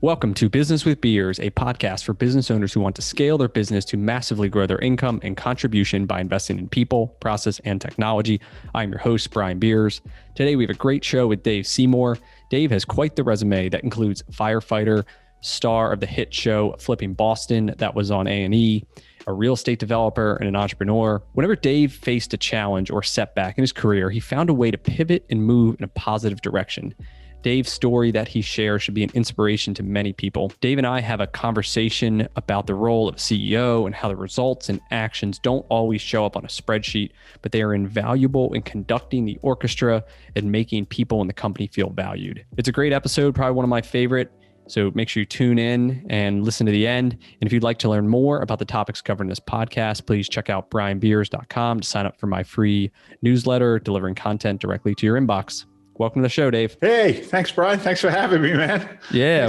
Welcome to Business with Beers, a podcast for business owners who want to scale their business to massively grow their income and contribution by investing in people, process, and technology. I'm your host, Brian Beers. Today, we have a great show with Dave Seymour. Dave has quite the resume that includes firefighter, star of the hit show Flipping Boston that was on A&E, a real estate developer, and an entrepreneur. Whenever Dave faced a challenge or setback in his career, he found a way to pivot and move in a positive direction. Dave's story that he shares should be an inspiration to many people. Dave and I have a conversation about the role of CEO and how the results and actions don't always show up on a spreadsheet, but they are invaluable in conducting the orchestra and making people in the company feel valued. It's a great episode, probably one of my favorite. So make sure you tune in and listen to the end. And if you'd like to learn more about the topics covered in this podcast, please check out brianbeers.com to sign up for my free newsletter, delivering content directly to your inbox. Welcome to the show, Dave. Hey, thanks, Brian. Thanks for having me, man. Yeah,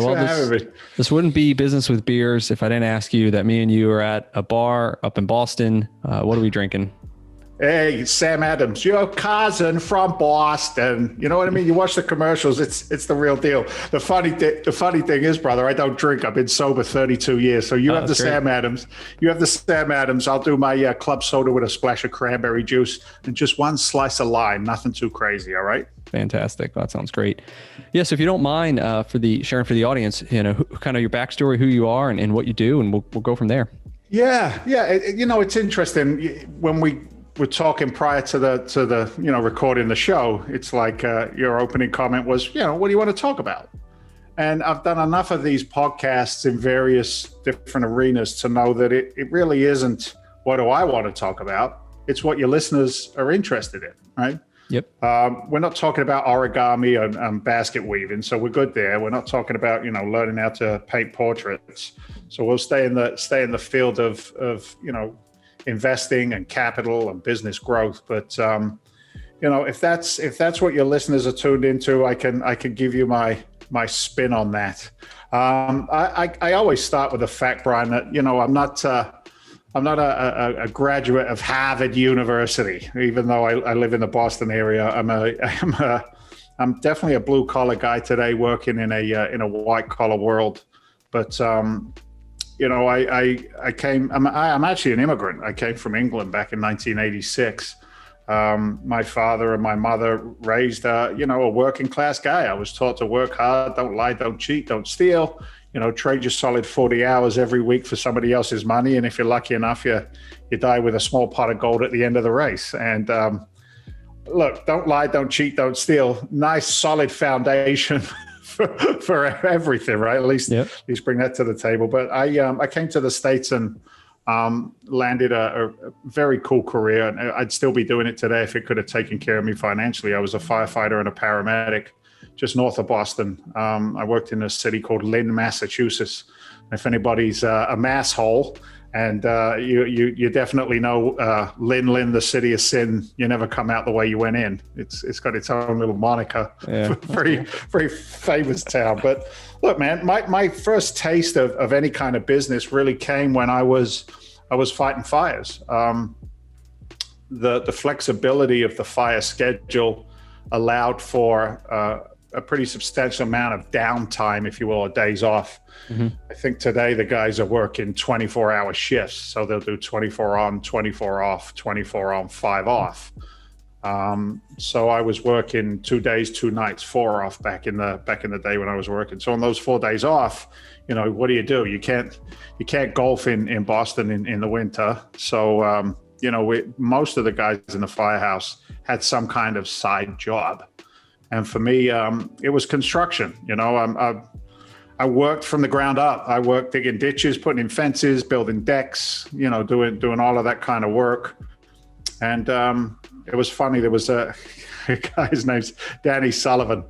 this wouldn't be Business with Beers if I didn't ask you that me and you are at a bar up in Boston. What are we drinking? Hey, Sam Adams, your cousin from Boston. You know what I mean? You watch the commercials. It's the real deal. The funny thing is, brother, I don't drink. I've been sober 32 years. So you have the great. Sam Adams. You have the Sam Adams. I'll do my club soda with a splash of cranberry juice and just one slice of lime. Nothing too crazy. All right. Fantastic. That sounds great. Yeah. So if you don't mind, sharing for the audience, kind of your backstory, who you are, and what you do, and we'll go from there. Yeah. It's interesting when we're talking prior to the recording the show. It's like your opening comment was, what do you want to talk about? And I've done enough of these podcasts in various different arenas to know that it really isn't what do I want to talk about. It's what your listeners are interested in, right? Yep. We're not talking about origami and basket weaving, so we're good there. We're not talking about learning how to paint portraits. So we'll stay in the field of investing and capital and business growth. But if that's what your listeners are tuned into, I can give you my spin on that. I always start with the fact, Brian, that I'm not a graduate of Harvard University, even though I live in the Boston area. I'm definitely a blue collar guy today, working in a white collar world. But I'm actually an immigrant. I came from England back in 1986. My father and my mother raised a working class guy. I was taught to work hard, don't lie, don't cheat, don't steal. Trade your solid 40 hours every week for somebody else's money. And if you're lucky enough, you die with a small pot of gold at the end of the race. And look, don't lie, don't cheat, don't steal. Nice, solid foundation for everything, right? At least bring that to the table. But I came to the States and landed a very cool career. And I'd still be doing it today if it could have taken care of me financially. I was a firefighter and a paramedic just north of Boston. I worked in a city called Lynn, Massachusetts. If anybody's a mass hole, and you definitely know Lynn, the city of sin, you never come out the way you went in. It's got its own little moniker. Yeah. Very famous town. But look, man, my first taste of any kind of business really came when I was fighting fires. The flexibility of the fire schedule allowed for a pretty substantial amount of downtime, if you will, or days off. Mm-hmm. I think today the guys are working 24-hour shifts, so they'll do 24 on, 24 off, 24 on, 5 off. So I was working 2 days, 2 nights, 4 off back in the day when I was working. So on those 4 days off, what do? You can't golf in Boston in the winter. So most of the guys in the firehouse had some kind of side job. And for me, it was construction. I worked from the ground up. I worked digging ditches, putting in fences, building decks, doing all of that kind of work. And it was funny. There was a guy's name's Danny Sullivan.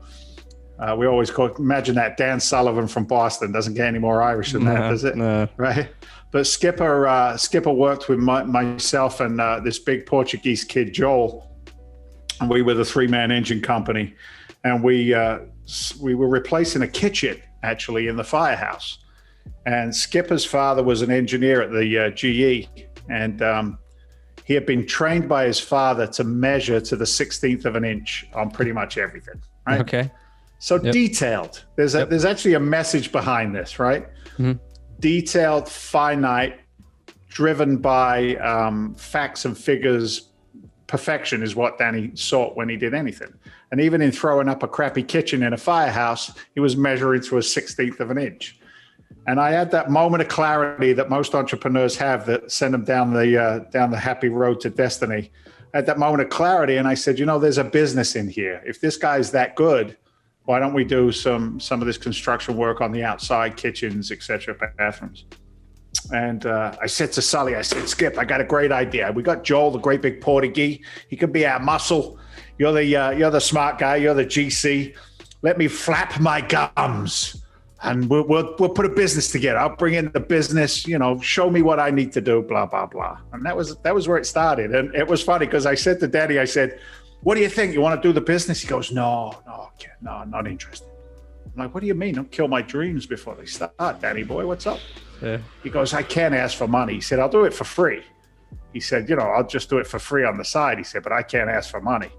We always imagine that Dan Sullivan from Boston. Doesn't get any more Irish than that, does it? No. Right? But Skipper worked with myself and this big Portuguese kid, Joel. And we were the 3-man engine company, and we were replacing a kitchen actually in the firehouse. And Skipper's father was an engineer at the GE, and he had been trained by his father to measure to the 16th of an inch on pretty much everything. Right? Okay. So Yep. detailed. There's actually a message behind this, right? Mm-hmm. Detailed, finite, driven by facts and figures. Perfection is what Danny sought when he did anything. And even in throwing up a crappy kitchen in a firehouse, he was measuring to a 16th of an inch. And I had that moment of clarity that most entrepreneurs have that send them down the happy road to destiny. I had that moment of clarity, and I said, there's a business in here. If this guy's that good, why don't we do some of this construction work on the outside, kitchens, et cetera, bathrooms? And I said to Sully, I said, Skip, I got a great idea. We got Joel, the great big Portuguese. He could be our muscle. You're the smart guy. You're the GC. Let me flap my gums, and we'll put a business together. I'll bring in the business. Show me what I need to do. Blah blah blah. And that was where it started. And it was funny because I said to Daddy, I said, "What do you think? You want to do the business?" He goes, "No, I'm not interested." I'm like, "What do you mean? Don't kill my dreams before they start, Danny boy. What's up?" Yeah. He goes, "I can't ask for money." He said, "I'll do it for free." He said, "I'll just do it for free on the side." He said, "But I can't ask for money."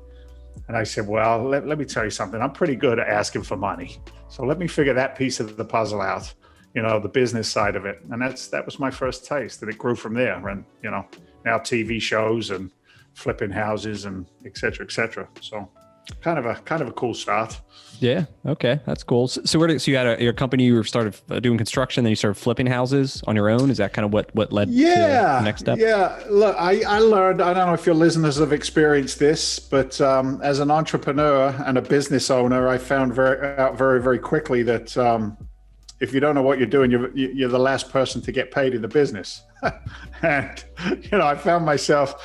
And I said, "Well, let me tell you something. I'm pretty good at asking for money. So let me figure that piece of the puzzle out, the business side of it." And that was my first taste, and it grew from there. And, now TV shows and flipping houses and et cetera, et cetera. So kind of a cool start. Yeah. Okay. That's cool. So you had your company, you started doing construction, then you started flipping houses on your own. Is that kind of what led to the next step? Yeah. Look, I learned, I don't know if your listeners have experienced this, but as an entrepreneur and a business owner, I found out very, very quickly that if you don't know what you're doing, you're the last person to get paid in the business. And I found myself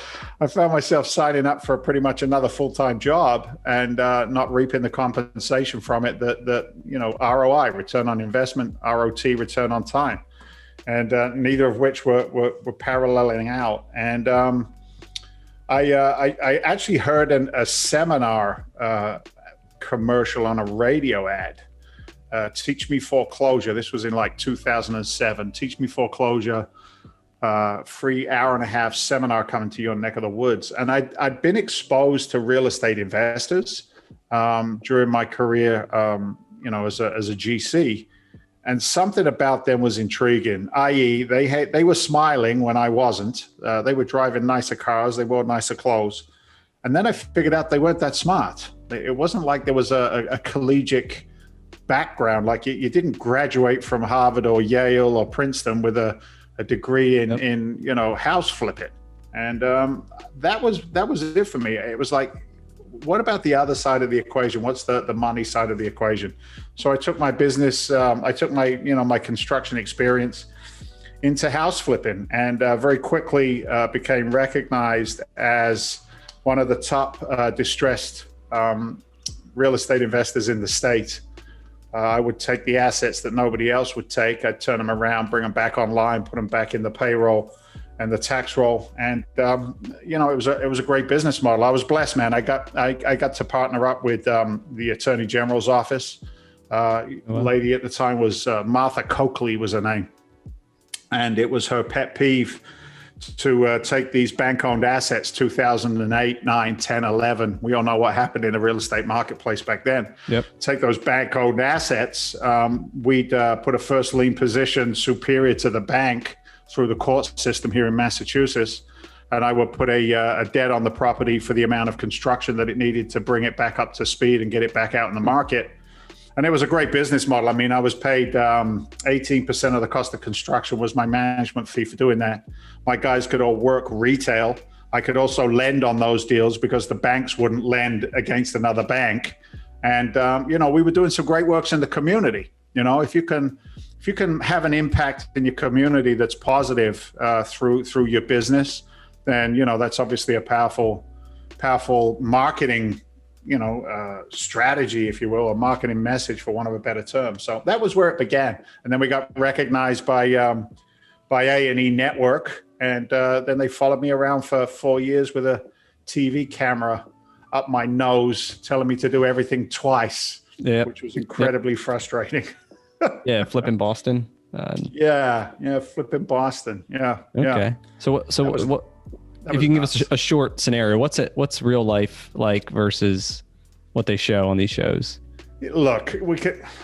signing up for pretty much another full-time job and not reaping the compensation from it that ROI, return on investment, ROT, return on time, and neither of which were paralleling out. And I actually heard a seminar commercial on a radio ad. Teach Me Foreclosure. This was in like 2007. Teach Me Foreclosure, free hour-and-a-half seminar coming to your neck of the woods. And I'd been exposed to real estate investors during my career, as a GC, and something about them was intriguing. I.e., they were smiling when I wasn't. They were driving nicer cars. They wore nicer clothes. And then I figured out they weren't that smart. It wasn't like there was a collegiate background, like you didn't graduate from Harvard or Yale or Princeton with a degree in house flipping. And that was it for me. It was like, what about the other side of the equation? What's the money side of the equation? So I took my business, I took my my construction experience into house flipping, and very quickly became recognized as one of the top distressed real estate investors in the state. I would take the assets that nobody else would take. I'd turn them around, bring them back online, put them back in the payroll and the tax roll. And, it was a great business model. I was blessed, man. I got to partner up with the Attorney General's office. Lady at the time was Martha Coakley was her name. And it was her pet peeve to take these bank-owned assets, 2008, 9, 10, 11. We all know what happened in the real estate marketplace back then. Yep. Take those bank-owned assets. We'd put a first lien position superior to the bank through the court system here in Massachusetts. And I would put a debt on the property for the amount of construction that it needed to bring it back up to speed and get it back out in the market. And it was a great business model. I mean, I was paid 18% of the cost of construction was my management fee for doing that. My guys could all work retail. I could also lend on those deals because the banks wouldn't lend against another bank. And, we were doing some great works in the community. If you can have an impact in your community that's positive through your business, then, that's obviously a powerful marketing strategy, if you will, a marketing message, for want of a better term. So that was where it began. And then we got recognized by A&E Network. And then they followed me around for 4 years with a TV camera up my nose, telling me to do everything twice, which was incredibly frustrating. Flipping Boston. Flipping Boston. Yeah. Okay. So what? If you can give us a short scenario, what's real life like versus what they show on these shows? Look,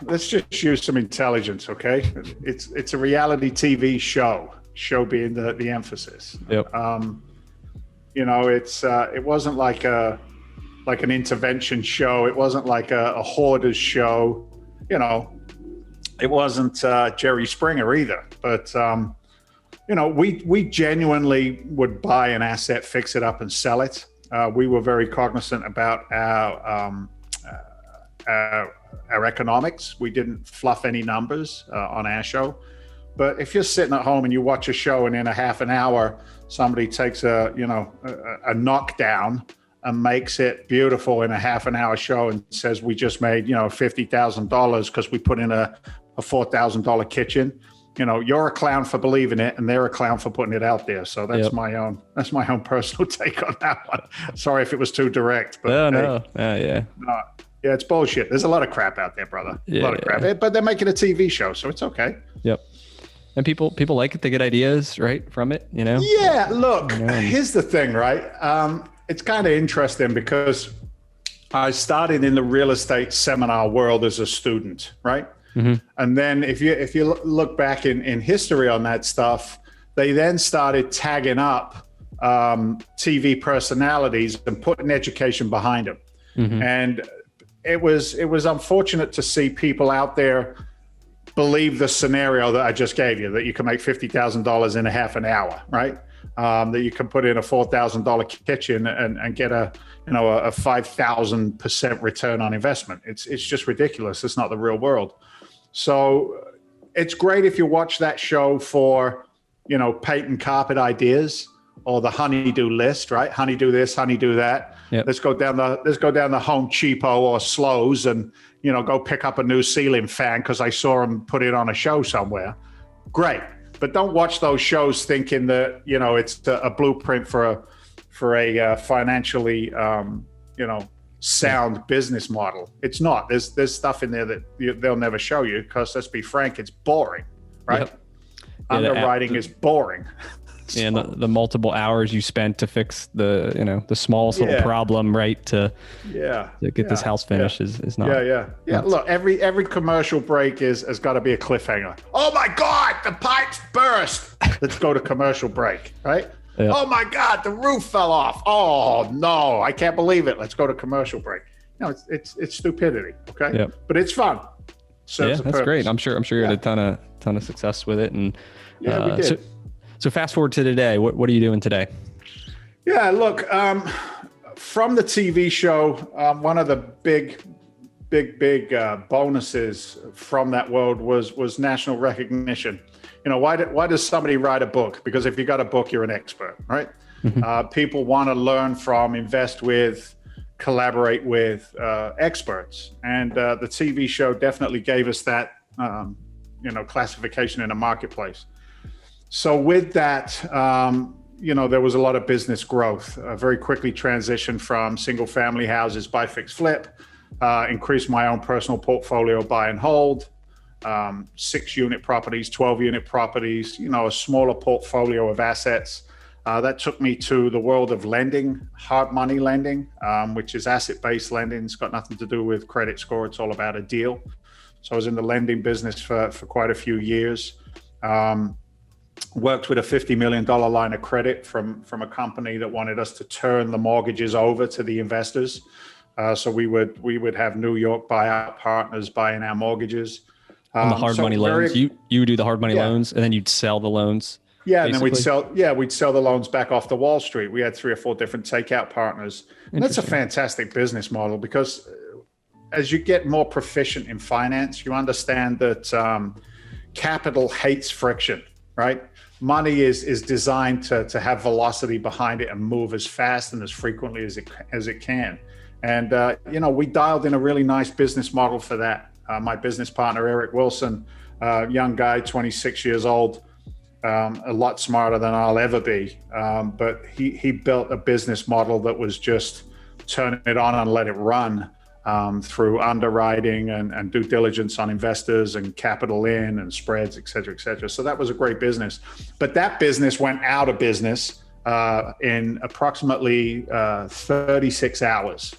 let's just use some intelligence, okay? It's a reality TV show being the emphasis. Yep. It wasn't like an intervention show. It wasn't like a hoarders show. It wasn't Jerry Springer either. But we genuinely would buy an asset, fix it up, and sell it. We were very cognizant about our economics. We didn't fluff any numbers on our show. But if you're sitting at home and you watch a show and in a half an hour somebody takes a knockdown and makes it beautiful in a half an hour show and says we just made $50,000 because we put in a $4,000 kitchen, you're a clown for believing it and they're a clown for putting it out there. So that's my own personal take on that one. Sorry if it was too direct, but no. Yeah, it's bullshit. There's a lot of crap out there, brother. A lot of crap. But they're making a TV show, so it's okay. Yep. And people like it. They get ideas, right, from it, Yeah, look, here's the thing, right? It's kind of interesting because I started in the real estate seminar world as a student, right? Mm-hmm. And then if you look back in history on that stuff, they then started tagging up TV personalities and putting education behind them. Mm-hmm. And it was unfortunate to see people out there believe the scenario that I just gave you, that you can make $50,000 in a half an hour, right? That you can put in a $4,000 kitchen and get a 5,000% return on investment. It's just ridiculous. It's not the real world. So it's great if you watch that show for, paint carpet ideas or the honeydew list, right? Honeydew this, honeydew that. Yep. Let's go down the Home Cheapo or Slows and go pick up a new ceiling fan because I saw them put it on a show somewhere. Great, but don't watch those shows thinking that it's a blueprint for a financially sound business model. It's not. There's stuff in there that they'll never show you because, let's be frank, it's boring, right? Yep. Underwriting is boring. And the multiple hours you spent to fix the smallest little problem, right? To get this house finished is not. Yeah. Look, every commercial break has got to be a cliffhanger. Oh my God, the pipes burst. Let's go to commercial break, right? Yeah. Oh my God, the roof fell off. Oh no, I can't believe it. Let's go to commercial break. It's stupidity. Okay, but it's fun. That's great. I'm sure you had a ton of success with it, and we did. So fast forward to today. What are you doing today? Yeah, look, from the TV show, one of the big bonuses from that world was national recognition. Why does somebody write a book? Because if you got a book, you're an expert, right? Mm-hmm. People want to learn from, invest with, collaborate with experts, and the TV show definitely gave us that, classification in the marketplace. So with that, there was a lot of business growth. Very quickly transitioned from single family houses, buy, fix, flip, increased my own personal portfolio, buy and hold, 6-unit properties, 12-unit properties, a smaller portfolio of assets. That took me to the world of lending, hard money lending, which is asset-based lending. It's got nothing to do with credit score. It's all about a deal. So I was in the lending business for quite a few years. Worked with a $50 million line of credit from a company that wanted us to turn the mortgages over to the investors. So we would have New York buyout partners buying our mortgages. On the hard money loans, you do the hard money loans, and then you'd sell the loans. Yeah, basically. And then we'd sell the loans back off to Wall Street. We had 3 or 4 different takeout partners. And that's a fantastic business model because as you get more proficient in finance, you understand that capital hates friction, right? Money is designed to have velocity behind it and move as fast and as frequently as it can. And, we dialed in a really nice business model for that. My business partner, Eric Wilson, young guy, 26 years old, a lot smarter than I'll ever be. But he built a business model that was just turn it on and let it run through underwriting and due diligence on investors and capital in and spreads, et cetera, et cetera. So that was a great business. But that business went out of business in approximately 36 hours.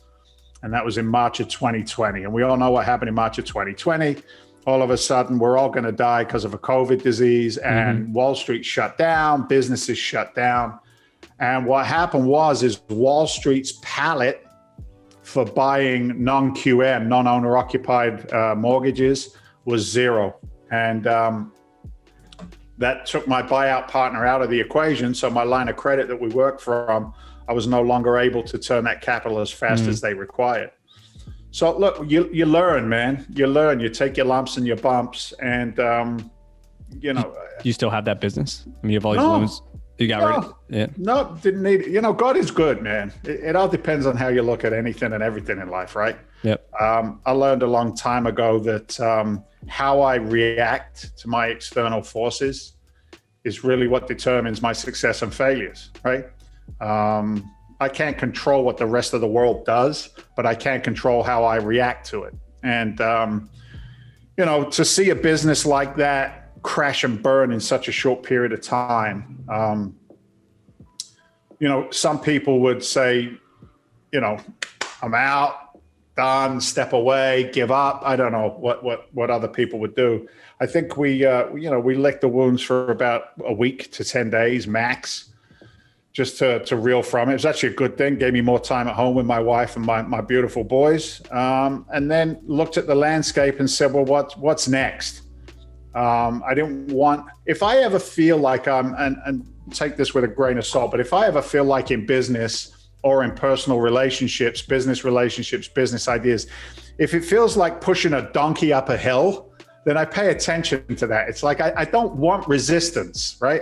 And that was in March of 2020. And we all know what happened in March of 2020. All of a sudden, we're all going to die because of a COVID disease, and Wall Street shut down, businesses shut down. And what happened is Wall Street's palette for buying non-QM, non-owner occupied mortgages was zero. And that took my buyout partner out of the equation. So my line of credit that we worked from, I was no longer able to turn that capital as fast as they required. So look, you learn, man. You learn. You take your lumps and your bumps, and you know. Do you still have that business? I mean, you have all these loans. You got rid of it? Yeah. No, didn't need it. You know, God is good, man. It all depends on how you look at anything and everything in life, right? Yep. I learned a long time ago that how I react to my external forces is really what determines my success and failures, right? I can't control what the rest of the world does, but I can control how I react to it. And, you know, to see a business like that crash and burn in such a short period of time, you know, some people would say, you know, I'm out, done, step away, give up. I don't know what other people would do. I think we licked the wounds for about a week to 10 days max, just to reel from it. It was actually a good thing. Gave me more time at home with my wife and my beautiful boys. And then looked at the landscape and said, well, what's next? I didn't want, if I ever feel like and take this with a grain of salt, but if I ever feel like in business or in personal relationships, business ideas, if it feels like pushing a donkey up a hill, then I pay attention to that. It's like, I don't want resistance, right?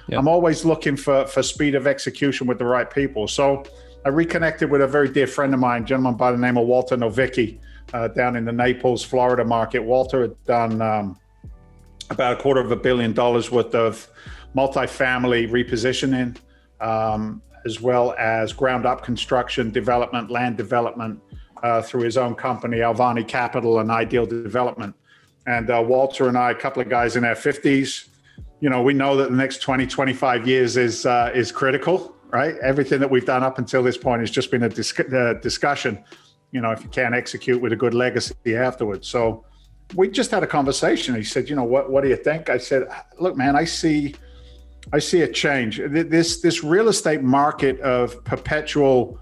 I'm always looking for speed of execution with the right people. So I reconnected with a very dear friend of mine, a gentleman by the name of Walter Novicki, down in the Naples, Florida market. Walter had done about $250 million worth of multifamily repositioning, as well as ground up construction, development, land development, through his own company, Alvani Capital and Ideal Development. And Walter and I, a couple of guys in our 50s, you know, we know that the next 20, 25 years is critical, right? Everything that we've done up until this point has just been a discussion, you know, if you can't execute with a good legacy afterwards. So we just had a conversation. He said, you know, what do you think? I said, look, man, I see a change. This real estate market of perpetual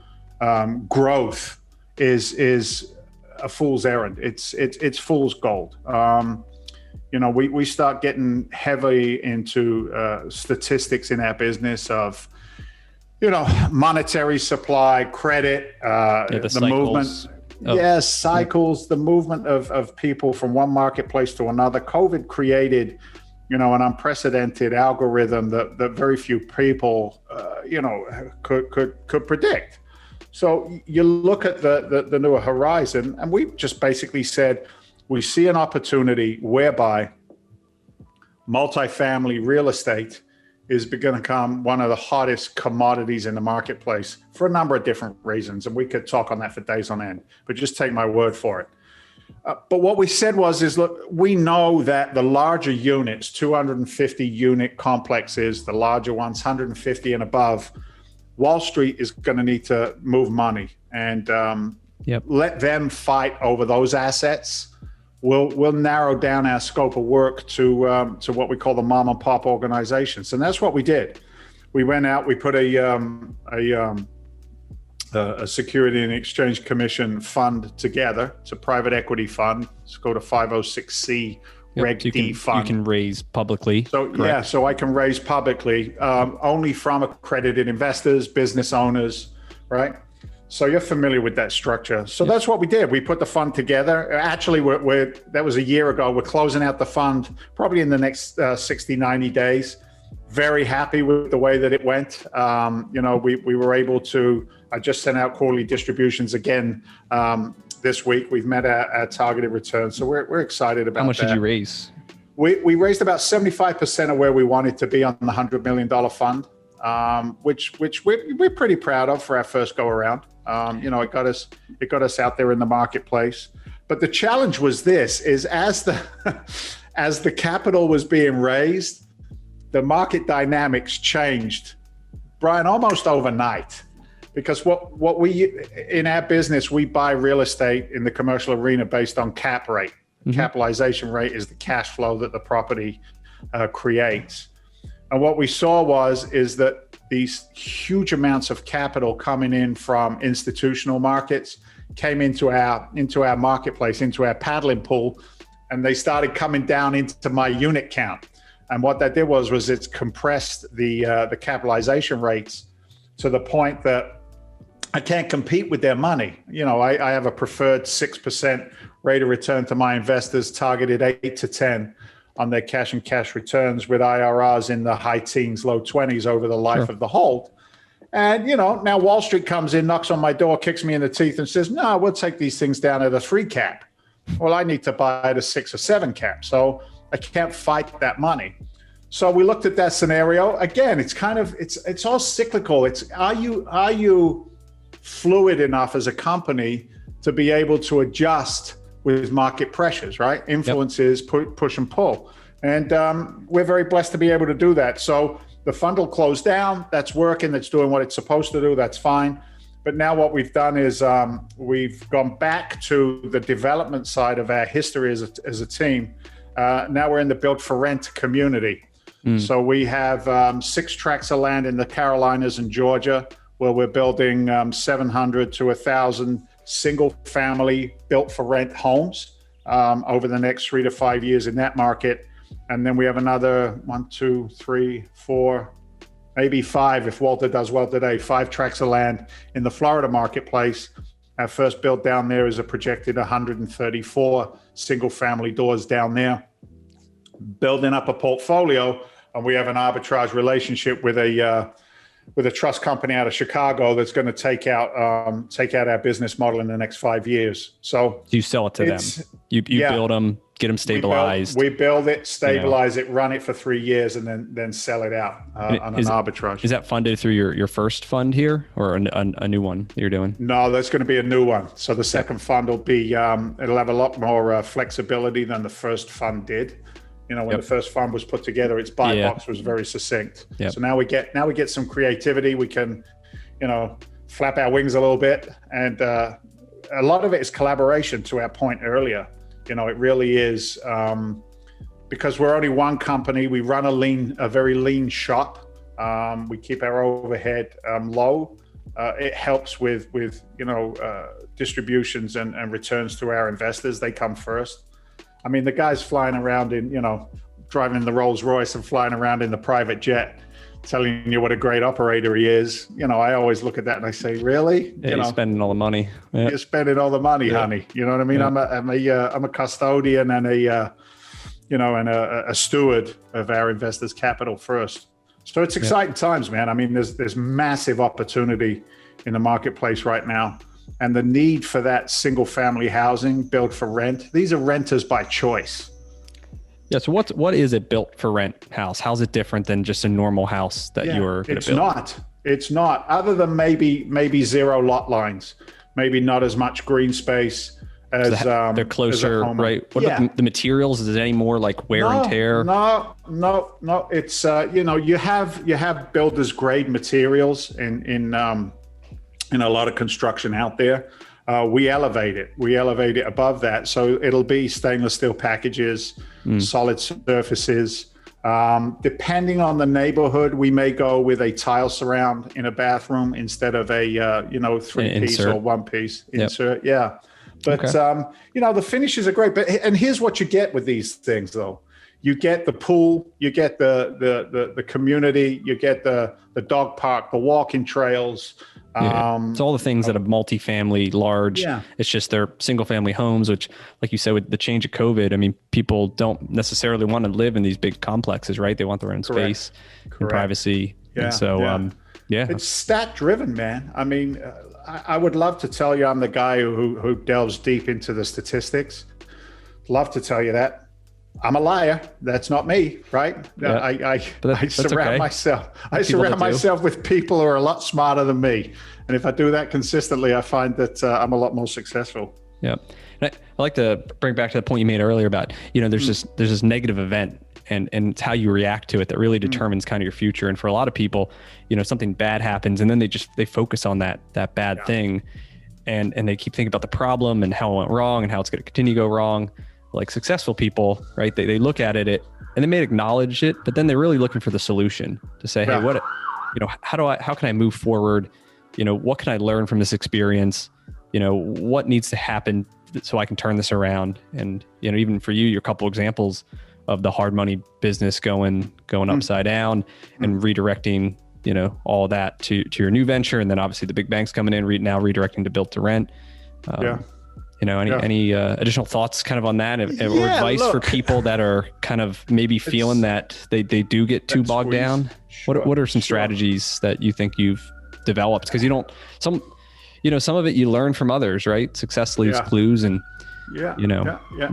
growth is a fool's errand. It's fool's gold. You know, we start getting heavy into statistics in our business of, you know, monetary supply, credit, the movement. Yes, cycles, the movement of people from one marketplace to another. COVID created, you know, an unprecedented algorithm that very few people, you know, could predict. So you look at the newer horizon, and we just basically said, we see an opportunity whereby multifamily real estate is going to become one of the hottest commodities in the marketplace for a number of different reasons. And we could talk on that for days on end, but just take my word for it. But what we said is, look, we know that the larger units, 250 unit complexes, the larger ones, 150 and above, Wall Street is going to need to move money and let them fight over those assets. We'll narrow down our scope of work to what we call the mom and pop organizations, and that's what we did. We went out, we put a Security and Exchange Commission fund together. It's a private equity fund. Let's go to 506C Reg D fund. You can raise publicly. So correct? Yeah, so I can raise publicly only from accredited investors, business owners, right? So you're familiar with that structure. So that's what we did. We put the fund together. Actually, that was a year ago. We're closing out the fund probably in the next 60, 90 days. Very happy with the way that it went. You know, we were able to, I just sent out quarterly distributions again this week. We've met our targeted return. So we're excited about that. How much did you raise? We raised about 75% of where we wanted to be on the $100 million fund, which we're pretty proud of for our first go around. You know, it got us out there in the marketplace. But the challenge was this: is as the capital was being raised, the market dynamics changed, Brian, almost overnight. because what we in our business, we buy real estate in the commercial arena based on cap rate. Capitalization rate is the cash flow that the property creates. And what we saw is that these huge amounts of capital coming in from institutional markets came into our marketplace, into our paddling pool, and they started coming down into my unit count. And what that did was it's compressed the capitalization rates to the point that I can't compete with their money. You know, I have a preferred 6% rate of return to my investors, targeted 8 to 10 on their cash and cash returns, with IRRs in the high teens, low 20s over the life of the hold. And, you know, now Wall Street comes in, knocks on my door, kicks me in the teeth and says, no, we'll take these things down at a 3 cap. Well, I need to buy at a 6 or 7 cap. So I can't fight that money. So we looked at that scenario. Again, it's kind of, it's all cyclical. It's, are you fluid enough as a company to be able to adjust with market pressures, right? Influences, push and pull. And we're very blessed to be able to do that. So the fund will close down. That's working. That's doing what it's supposed to do. That's fine. But now what we've done is we've gone back to the development side of our history as a team. Now we're in the build for rent community. So we have 6 tracts of land in the Carolinas and Georgia, where we're building 700 to 1,000 single family built for rent homes over the next 3 to 5 years in that market. And then we have another 1, 2, 3, 4, maybe 5, if Walter does well today, 5 tracts of land in the Florida marketplace. Our first build down there is a projected 134 single family doors down there, building up a portfolio. And we have an arbitrage relationship with a trust company out of Chicago that's going to take out our business model in the next 5 years. So you sell it to them. You build them, get them stabilized. We build it, stabilize it, run it for 3 years, and then sell it out on an arbitrage. Is that funded through your first fund here, or a new one that you're doing? No, that's going to be a new one. So the second fund will be it'll have a lot more flexibility than the first fund did. You know, when the first fund was put together, its buy box was very succinct. So now we get some creativity. We can, you know, flap our wings a little bit, and a lot of it is collaboration. To our point earlier, you know, it really is because we're only one company. We run a very lean shop. We keep our overhead low. It helps with you know distributions and returns to our investors. They come first. I mean, the guy's flying around in, you know, driving in the Rolls Royce and flying around in the private jet, telling you what a great operator he is. You know, I always look at that and I say, really? Yeah, you're spending all the money. Yeah. You're spending all the money, honey. You know what I mean? Yeah. I'm a custodian and a steward of our investors' capital first. So it's exciting times, man. I mean, there's massive opportunity in the marketplace right now. And the need for that single family housing built for rent. These are renters by choice. Yeah. So what is a built for rent house? How's it different than just a normal house that you're going to build? It's not. Other than maybe 0 lot lines, maybe not as much green space as they're closer, right? What about the materials? Is it any more like wear and tear? No. It's you have builders grade materials in a lot of construction out there. We elevate it above that. So it'll be stainless steel packages, solid surfaces. Depending on the neighborhood, we may go with a tile surround in a bathroom instead of a 3-piece or 1-piece insert. Yeah. But, the finishes are great. And here's what you get with these things, though. You get the pool, you get the community, you get the dog park, the walking trails. It's all the things that are multifamily, large. Yeah. It's just they're single family homes, which, like you said, with the change of COVID, I mean, people don't necessarily want to live in these big complexes, right? They want their own space and privacy. Yeah. And so, it's stat driven, man. I mean, I would love to tell you I'm the guy who delves deep into the statistics. Love to tell you that. I'm a liar. That's not me, right? Yeah. I surround myself. I surround myself with people who are a lot smarter than me, and if I do that consistently, I find that I'm a lot more successful. Yeah, and I like to bring back to the point you made earlier about there's this negative event and it's how you react to it that really determines kind of your future. And for a lot of people, something bad happens and then they focus on that bad thing and they keep thinking about the problem and how it went wrong and how it's going to continue to go wrong. Like successful people, right? They look at it and they may acknowledge it, but then they're really looking for the solution to say, hey, how can I move forward? What can I learn from this experience? What needs to happen so I can turn this around? And, even for you, your couple examples of the hard money business going upside down and redirecting, all that to your new venture. And then obviously the big banks coming in now redirecting to build to rent. Any additional thoughts kind of on that or advice for people that are kind of maybe feeling that they do get too bogged down? What are some strategies that you think you've developed? Because some of it you learn from others, right? Success leaves clues and we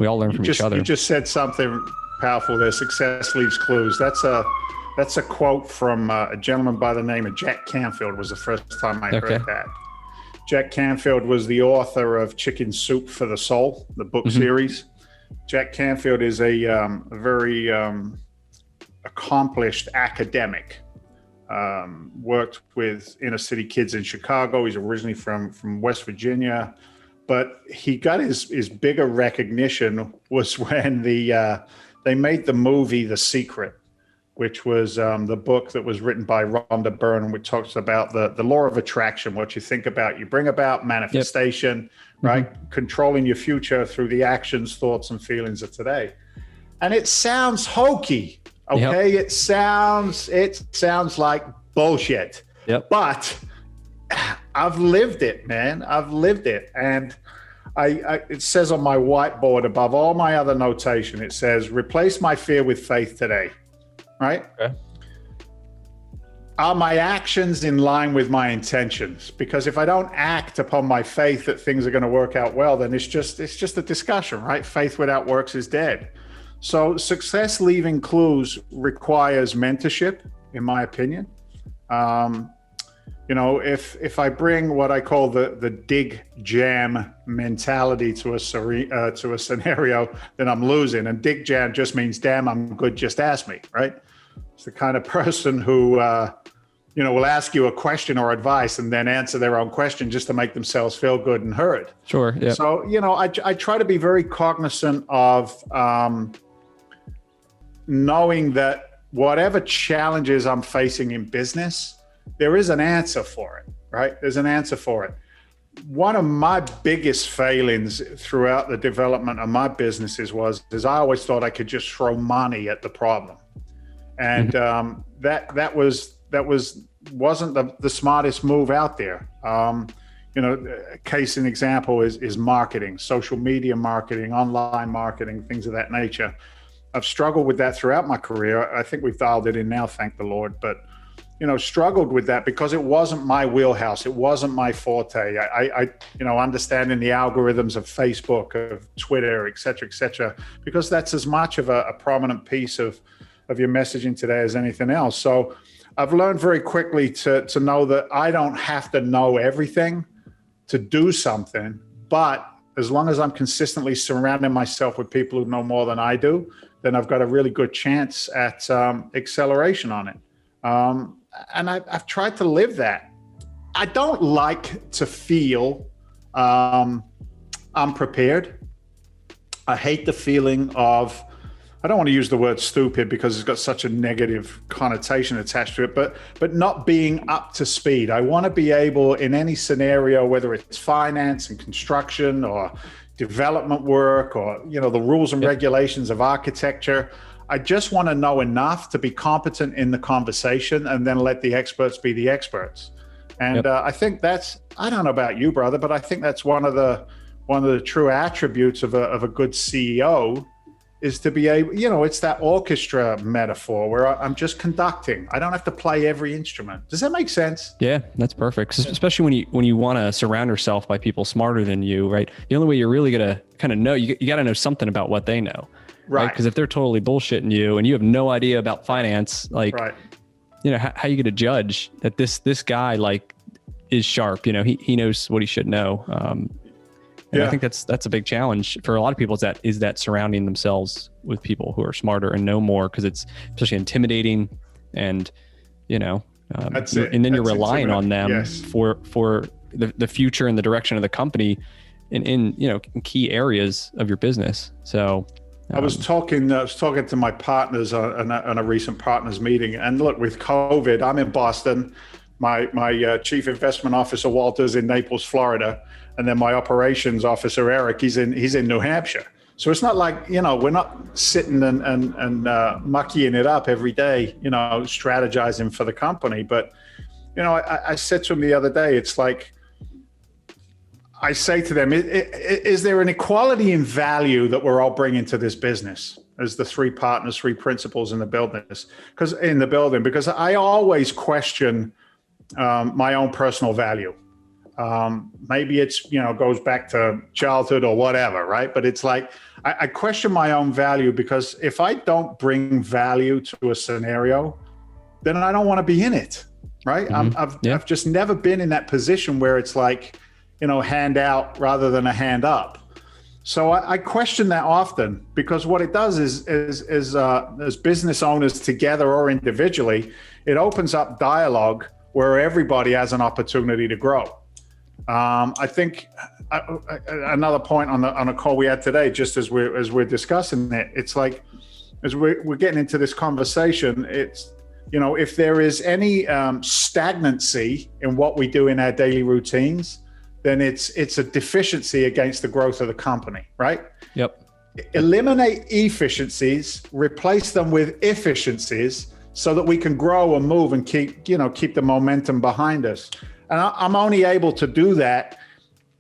all learn from each other. You just said something powerful there. Success leaves clues. That's a quote from a gentleman by the name of Jack Canfield. Was the first time I heard that. Jack Canfield was the author of Chicken Soup for the Soul, the book series. Jack Canfield is a very accomplished academic. Worked with inner city kids in Chicago. He's originally from West Virginia, but he got his bigger recognition was when they made the movie The Secret, which was the book that was written by Rhonda Byrne, which talks about the law of attraction, what you think about, you bring about, manifestation, right? Controlling your future through the actions, thoughts, and feelings of today. And it sounds hokey, okay? It sounds like bullshit. But I've lived it, man. I've lived it. And it says on my whiteboard above all my other notation, it says, replace my fear with faith today. Right? Okay. Are my actions in line with my intentions? Because if I don't act upon my faith that things are going to work out well, then it's just a discussion, right? Faith without works is dead. So success leaving clues requires mentorship, in my opinion. If I bring what I call the dig jam mentality to a scenario, then I'm losing. And dig jam just means, damn, I'm good, just ask me, right? It's the kind of person who, will ask you a question or advice and then answer their own question just to make themselves feel good and heard. Sure. Yeah. So, I try to be very cognizant of knowing that whatever challenges I'm facing in business, there is an answer for it, right? There's an answer for it. One of my biggest failings throughout the development of my businesses was I always thought I could just throw money at the problem. And that wasn't the smartest move out there. Case in example is marketing, social media marketing, online marketing, things of that nature. I've struggled with that throughout my career. I think we've dialed it in now, thank the Lord. But struggled with that because it wasn't my wheelhouse. It wasn't my forte. I understanding the algorithms of Facebook, of Twitter, et cetera, because that's as much of a prominent piece of your messaging today as anything else. So I've learned very quickly to know that I don't have to know everything to do something, but as long as I'm consistently surrounding myself with people who know more than I do, then I've got a really good chance at acceleration on it. And I've tried to live that. I don't like to feel unprepared. I hate the feeling of, I don't want to use the word stupid because it's got such a negative connotation attached to it, but not being up to speed. I want to be able in any scenario, whether it's finance and construction or development work or, the rules and regulations of architecture, I just want to know enough to be competent in the conversation and then let the experts be the experts. And I think I don't know about you, brother, but I think that's one of the true attributes of a good CEO is to be able, it's that orchestra metaphor where I'm just conducting. I don't have to play every instrument. Does that make sense? Yeah, that's perfect. Especially when you want to surround yourself by people smarter than you, right? The only way you're really going to kind of know, you got to know something about what they know. Right. Because if they're totally bullshitting you and you have no idea about finance, like, how are you going to judge that this guy is sharp? He knows what he should know. And I think that's a big challenge for a lot of people is that surrounding themselves with people who are smarter and know more, because it's especially intimidating and, That's it. And then you're That's relying on them yes. for the future and the direction of the company in key areas of your business. So I was talking to my partners on a recent partners meeting, and look, with COVID, I'm in Boston. My chief investment officer Walter's in Naples, Florida, and then my operations officer Eric, he's in New Hampshire. So it's not like we're not sitting and muckying it up every day, strategizing for the company. But I said to him the other day, it's like, I say to them, is there an equality in value that we're all bringing to this business as the three partners, three principals in the building? Because I always question my own personal value. Maybe it's, goes back to childhood or whatever, right? But it's like, I question my own value, because if I don't bring value to a scenario, then I don't want to be in it, right? Mm-hmm. I've just never been in that position where it's like, hand out rather than a hand up. So I question that often, because what it does is as business owners together or individually, it opens up dialogue where everybody has an opportunity to grow. I think another point on a call we had today, just as we're discussing it, it's like, as we're getting into this conversation, it's, if there is any stagnancy in what we do in our daily routines, then it's a deficiency against the growth of the company, right? Yep. Eliminate efficiencies, replace them with efficiencies, so that we can grow and move and keep the momentum behind us. And I'm only able to do that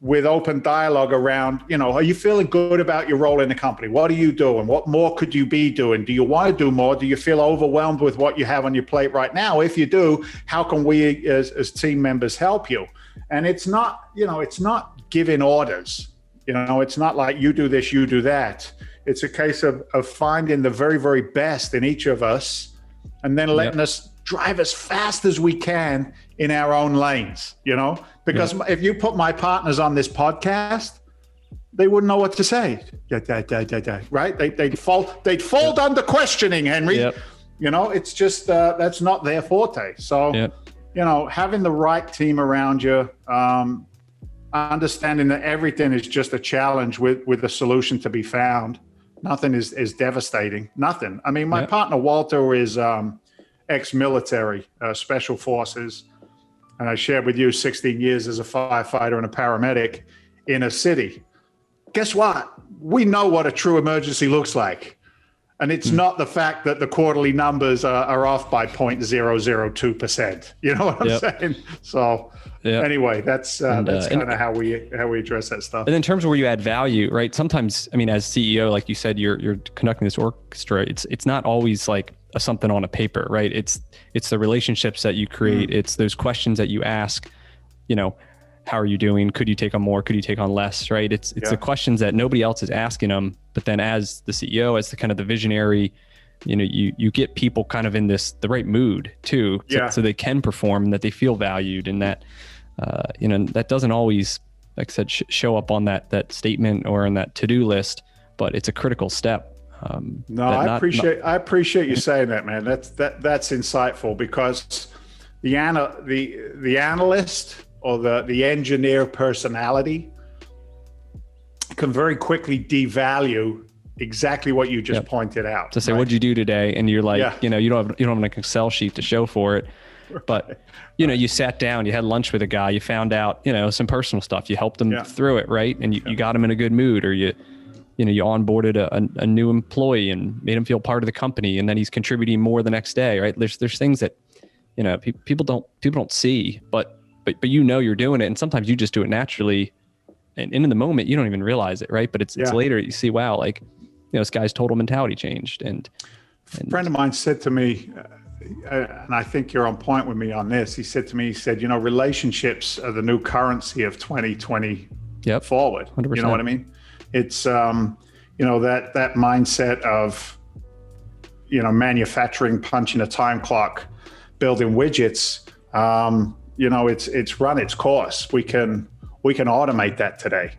with open dialogue around, are you feeling good about your role in the company? What are you doing? What more could you be doing? Do you want to do more? Do you feel overwhelmed with what you have on your plate right now? If you do, how can we as team members help you? And it's not giving orders. It's not like you do this, you do that. It's a case of finding the very, very best in each of us, and then letting us drive as fast as we can in our own lanes, because if you put my partners on this podcast, they wouldn't know what to say. Right? They'd fold under questioning, Henry. Yep. It's just, that's not their forte. So, having the right team around you, understanding that everything is just a challenge with a solution to be found. Nothing is devastating. Nothing. I mean, my partner Walter is ex-military, special forces, and I shared with you 16 years as a firefighter and a paramedic in a city. Guess what? We know what a true emergency looks like. And it's not the fact that the quarterly numbers are off by 0.002%. You know what I'm saying? So anyway, that's kind of how we address that stuff. And in terms of where you add value, right? Sometimes, I mean, as CEO, like you said, you're conducting this orchestra. It's not always like something on a paper, right? It's the relationships that you create. It's those questions that you ask, how are you doing? Could you take on more? Could you take on less? Right? It's the questions that nobody else is asking them. But then as the CEO, as the kind of the visionary, you get people kind of in the right mood too, so they can perform and that they feel valued, and that, that doesn't always, like I said, show up on that statement or on that to-do list, but it's a critical step. I appreciate you saying that, man. That's insightful, because the analyst or the engineer personality can very quickly devalue exactly what you just pointed out. To say, what'd you do today? And you're like, you don't have an Excel sheet to show for it, but you sat down, you had lunch with a guy, you found out, some personal stuff, you helped them through it. Right. And you got them in a good mood, or you onboarded a new employee and made him feel part of the company. And then he's contributing more the next day. Right. There's things that, people don't see, but you're doing it. And sometimes you just do it naturally. And in the moment, you don't even realize it. Right. But it's later you see, wow, like, this guy's total mentality changed. And a friend of mine said to me, and I think you're on point with me on this. He said, relationships are the new currency of 2020 forward. 100%. You know what I mean? It's, that mindset of, manufacturing, punching a time clock, building widgets, it's run its course. We can automate that today.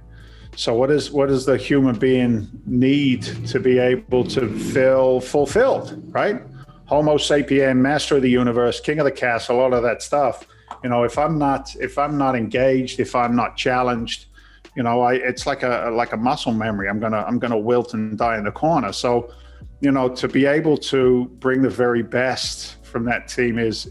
So what does the human being need to be able to feel fulfilled, right? Homo sapien, master of the universe, king of the castle, all of that stuff. If I'm not engaged, if I'm not challenged, it's like a muscle memory. I'm gonna wilt and die in the corner. So, to be able to bring the very best from that team is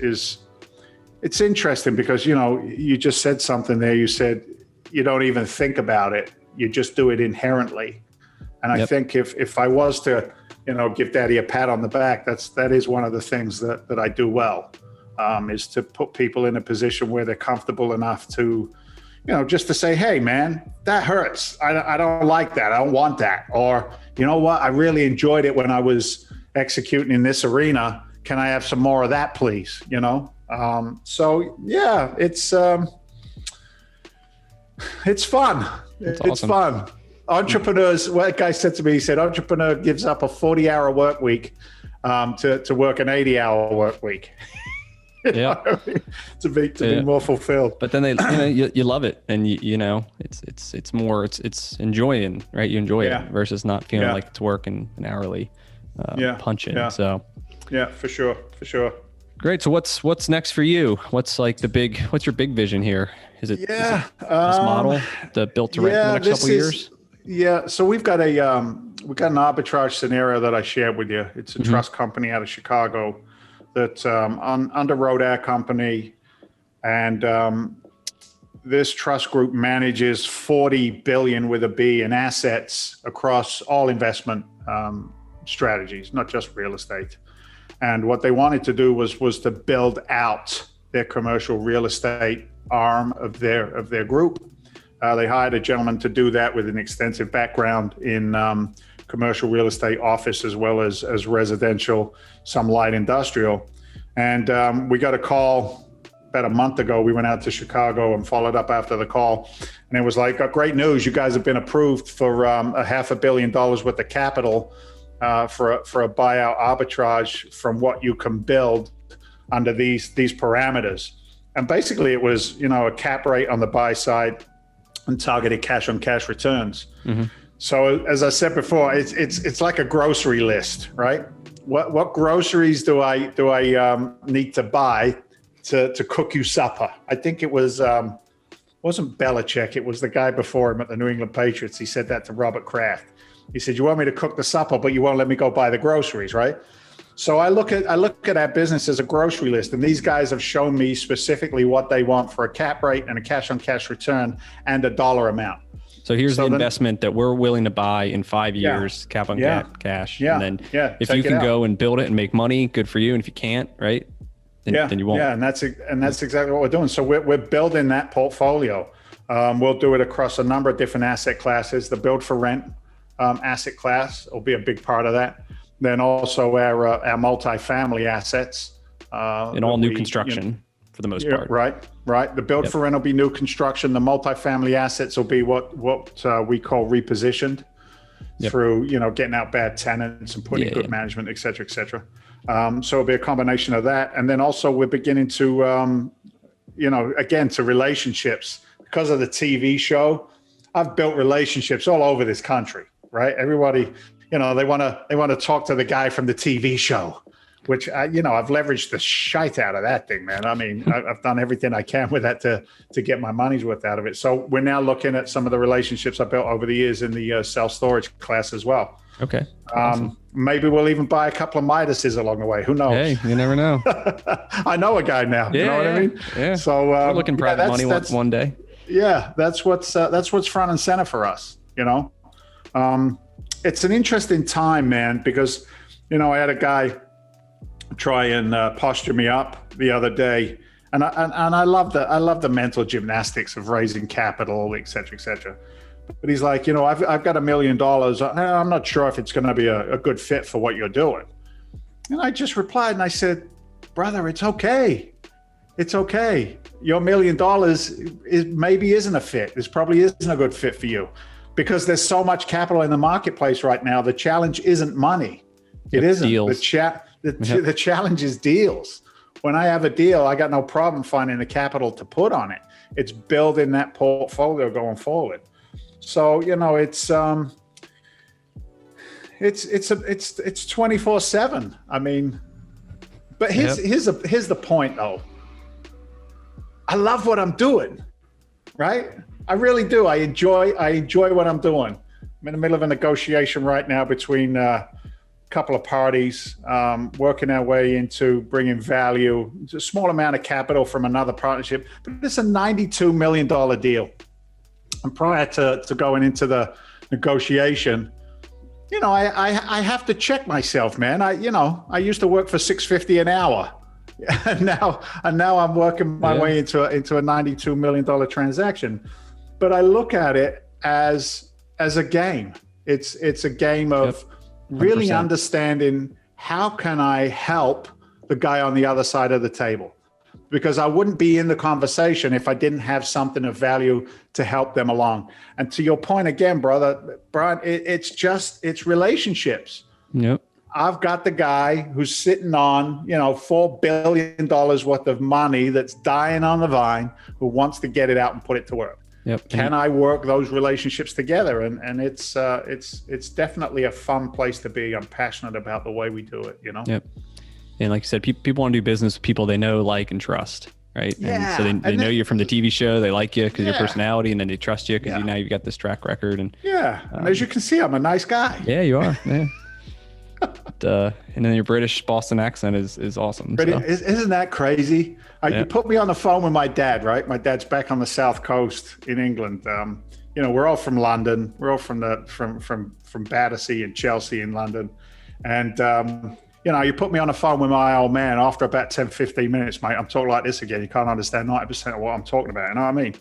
it's interesting because you just said something there. You said you don't even think about it. You just do it inherently. And I think if I was to, give Daddy a pat on the back, that is one of the things that I do well, is to put people in a position where they're comfortable enough to, just to say, hey, man, that hurts. I don't like that. I don't want that. Or, you know what? I really enjoyed it when I was executing in this arena. Can I have some more of that, please? So yeah, it's fun. That's it's awesome. fun. Entrepreneurs, what a guy said to me, he said, entrepreneur gives up a 40-hour work week to work an 80-hour work week. To be more fulfilled. But then you love it, and it's more it's enjoying, right? You enjoy it versus not feeling like it's work and an hourly punch in. So for sure. Great. So what's next for you? What's your big vision here? Is it this model, the built to rent for the next couple of years? Yeah. So we've got an arbitrage scenario that I shared with you. It's a trust company out of Chicago that underwrote our company, and this trust group manages $40 billion with a B in assets across all investment strategies, not just real estate. And what they wanted to do was to build out their commercial real estate arm of their group. They hired a gentleman to do that with an extensive background in commercial real estate, office, as well as residential, some light industrial. And we got a call about a month ago. We went out to Chicago and followed up after the call. And it was like, great news. You guys have been approved for $500 million worth of capital for a buyout arbitrage from what you can build under these parameters. And basically it was, a cap rate on the buy side and targeted cash on cash returns. Mm-hmm. So as I said before, it's like a grocery list, right? What groceries do I need to buy to cook you supper? I think it was wasn't Belichick. It was the guy before him at the New England Patriots. He said that to Robert Kraft. He said, "You want me to cook the supper, but you won't let me go buy the groceries, right?" So I look at our business as a grocery list, and these guys have shown me specifically what they want for a cap rate and a cash on cash return and a dollar amount. So here's the investment that we're willing to buy in 5 years, cap on cash. Yeah. And then if you can go and build it and make money, good for you. And if you can't, right, then you won't. Yeah, and that's exactly what we're doing. So we're building that portfolio. We'll do it across a number of different asset classes. The build for rent asset class will be a big part of that. Then also our multifamily assets. In all new construction for the most part. Right. The build for rent will be new construction. The multifamily assets will be what we call repositioned through, getting out bad tenants and putting in good management, et cetera, et cetera. So it'll be a combination of that. And then also we're beginning to, again, to relationships. Because of the TV show, I've built relationships all over this country, right? Everybody, they want to talk to the guy from the TV show, which I've leveraged the shite out of that thing, man. I mean, I've done everything I can with that to get my money's worth out of it. So we're now looking at some of the relationships I built over the years in the self-storage class as well. Okay. Awesome. Maybe we'll even buy a couple of Midases along the way. Who knows? Hey, you never know. I know a guy now. You know what I mean? Yeah. So we're looking private money one day. Yeah, that's what's front and center for us. It's an interesting time, man, because I had a guy try and posture me up the other day, and I love the mental gymnastics of raising capital, et cetera, et cetera. But he's like, I've got $1 million. I'm not sure if it's going to be a good fit for what you're doing. And I just replied and I said, brother, it's okay. It's okay. Your $1 million maybe isn't a fit. This probably isn't a good fit for you because there's so much capital in the marketplace right now. The challenge isn't money. It isn't. Deals. The challenge is deals. When I have a deal, I got no problem finding the capital to put on it. It's building that portfolio going forward. So, it's 24/7. I mean, but here's the point though. I love what I'm doing, right? I really do. I enjoy what I'm doing. I'm in the middle of a negotiation right now between a couple of parties, working our way into bringing value. It's a small amount of capital from another partnership, but it's a $92 million deal. And prior to going into the negotiation, I have to check myself, man. I used to work for $6.50 an hour. And now I'm working my way into a $92 million transaction. But I look at it as a game. It's a game of really understanding how can I help the guy on the other side of the table, because I wouldn't be in the conversation if I didn't have something of value to help them along. And to your point again, brother, Brian, it's relationships. Yep. I've got the guy who's sitting on, $4 billion worth of money that's dying on the vine, who wants to get it out and put it to work. Yep. Can I work those relationships together? And it's definitely a fun place to be. I'm passionate about the way we do it, Yep. And like you said, people want to do business with people they know, like, and trust, right? Yeah. And so they know you from the TV show. They like you because of your personality, and then they trust you because now you've got this track record. And and as you can see, I'm a nice guy. Yeah, you are. Yeah. And then your British Boston accent is awesome. So. Isn't that crazy? You put me on the phone with my dad, right? My dad's back on the South Coast in England. We're all from London. We're all from Battersea and Chelsea in London. And, you put me on the phone with my old man after about 10, 15 minutes, mate, I'm talking like this again. You can't understand 90% of what I'm talking about. You know what I mean?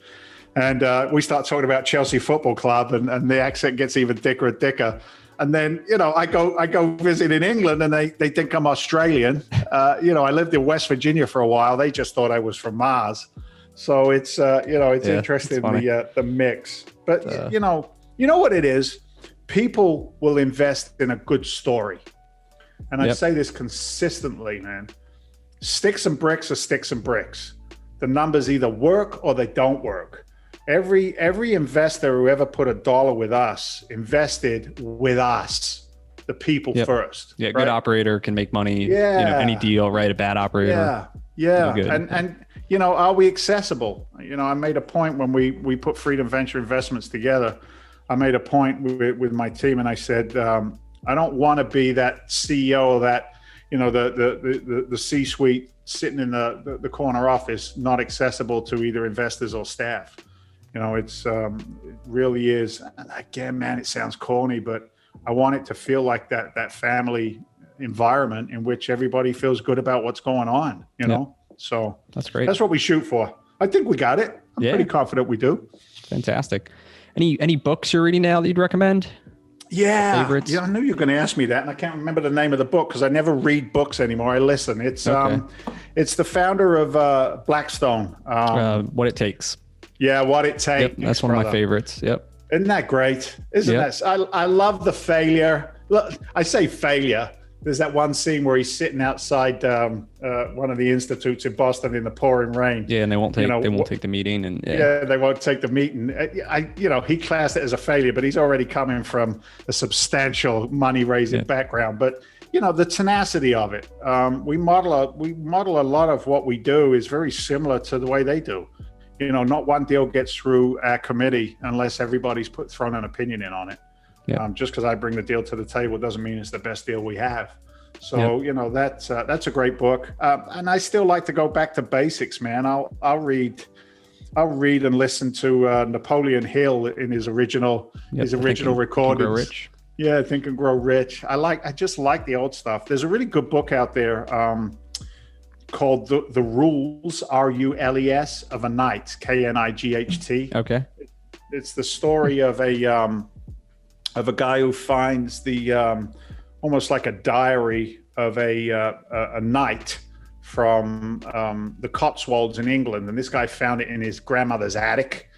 And we start talking about Chelsea Football Club, and the accent gets even thicker and thicker. And then, I go visit in England, and they think I'm Australian. I lived in West Virginia for a while. They just thought I was from Mars. So it's interesting, the mix. But, you know what it is? People will invest in a good story. And I say this consistently, man. Sticks and bricks are sticks and bricks. The numbers either work or they don't work. Every investor who ever put $1 with us invested with us, the people first. Yeah, right? Good operator can make money. Any deal, right? A bad operator. Yeah. And are we accessible? I made a point when we put Freedom Venture Investments together. I made a point with my team, and I said, I don't want to be that CEO that, the C-suite sitting in the corner office, not accessible to either investors or staff. It really is. Again, man, it sounds corny, but I want it to feel like that family environment in which everybody feels good about what's going on, know? So that's great. That's what we shoot for. I think we got it. I'm pretty confident we do. Fantastic. Any books you're reading now that you'd recommend? Yeah. Favorites? Yeah, I knew you were going to ask me that, and I can't remember the name of the book because I never read books anymore. I listen. It's it's the founder of Blackstone. What It Takes. Yeah, What It Takes. Yep, that's one of my favorites. Yep. Isn't that great? Isn't that? I love the failure. Look, I say failure. There's that one scene where he's sitting outside one of the institutes in Boston in the pouring rain. Yeah, and they won't take the meeting, and they won't take the meeting. He classed it as a failure, but he's already coming from a substantial money raising background. But the tenacity of it. We model a lot of what we do is very similar to the way they do. Not one deal gets through our committee unless everybody's thrown an opinion in on it. Just because I bring the deal to the table doesn't mean it's the best deal we have. So, that's a great book. And I still like to go back to basics, man. I'll read and listen to Napoleon Hill in his original recordings. Think and Grow Rich. I just like the old stuff. There's a really good book out there called The Rules, RULES, of a Knight, KNIGHT. Okay. It's the story of a guy who finds the almost like a diary of a knight from the Cotswolds in England, and this guy found it in his grandmother's attic,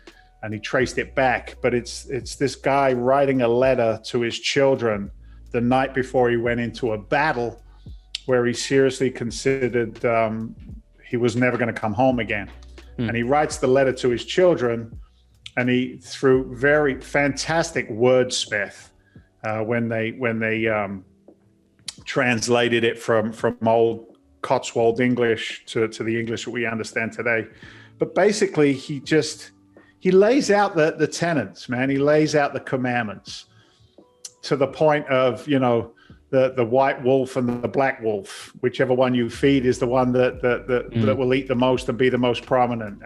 and he traced it back. But it's this guy writing a letter to his children the night before he went into a battle, where he seriously considered he was never going to come home again, and he writes the letter to his children and he, through very fantastic wordsmith, when they translated it from old Cotswold English to the English that we understand today. But basically, he lays out the tenets, man. He lays out the commandments to the point of, the white wolf and the black wolf, whichever one you feed is the one that will eat the most and be the most prominent.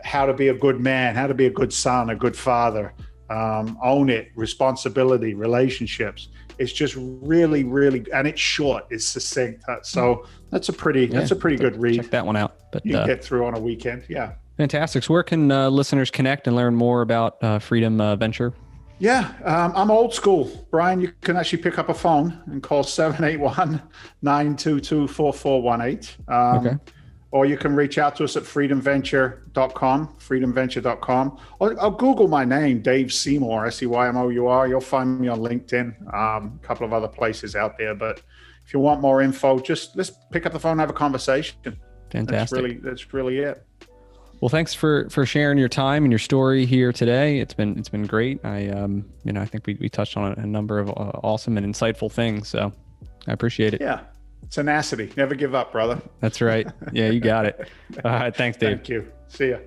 How to be a good man, how to be a good son, a good father, own it, responsibility, relationships. It's just really, really, and it's short, it's succinct. So that's a pretty good read. Check that one out. But you can get through on a weekend. Yeah. Fantastic. So where can listeners connect and learn more about Freedom Venture? Yeah, I'm old school, Brian. You can actually pick up a phone and call 781-922-4418. Okay. Or you can reach out to us at freedomventure.com. Or Google my name, Dave Seymour, Seymour. You'll find me on LinkedIn, a couple of other places out there. But if you want more info, let's pick up the phone and have a conversation. Fantastic. That's really it. Well, thanks for sharing your time and your story here today. It's been great. I think we touched on a number of awesome and insightful things. So I appreciate it. Yeah. Tenacity. Never give up, brother. That's right. Yeah, you got it. All right. Thanks, Dave. Thank you. See ya.